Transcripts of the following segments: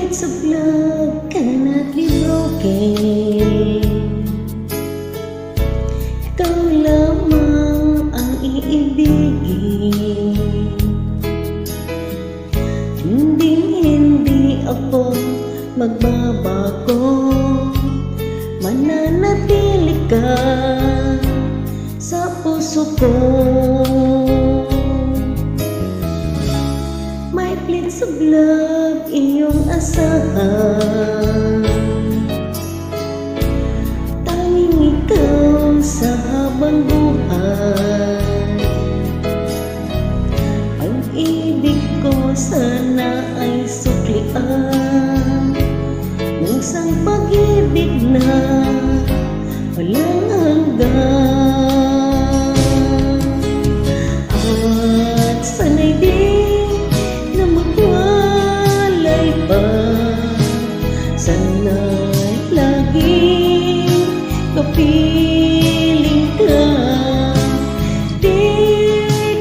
flames of love cannot be broken. Ikaw lamang ang iibigin. Hindi ako magbabago. Mananatili ka sa puso ko. My flames of love, iyong asahan. Tanging ikaw sa habang buhay. Pag-ibig ko sana ay suklian ng isang pag-ibig na walang hanggan. At sana'y di na magwalay pa, sana'y laging kapiling ka. Di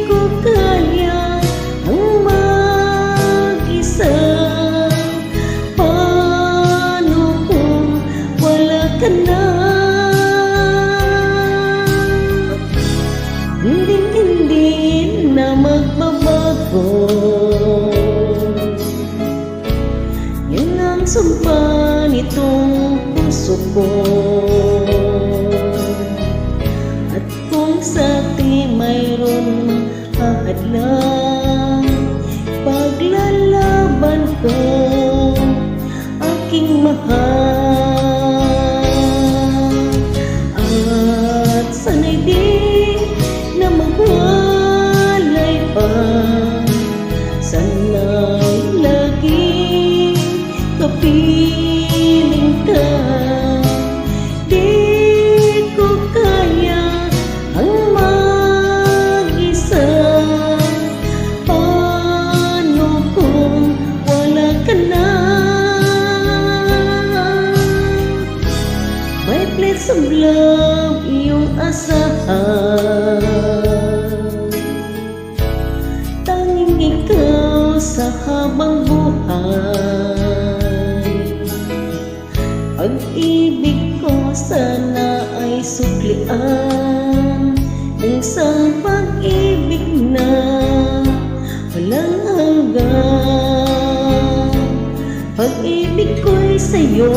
ko kaya ang mag-isa. Paano kung wala ka na? Hindi na magbabago. Yan ang sumpa nitong puso ko. At kung sa atin mayroon mahadlang, paglalaban ko aking mahal. At sana'y di na magwalay pa, sana'y laging kapiling ka. Di ko kaya ang mag-isa. Paano kung wala ka na? My flames of love, iyong asahan. Tanging ikaw sa habang buhay. Pag-ibig ko sana ay suklian ng isang pag-ibig na walang hanggan. Pag-ibig ko'y sa'yo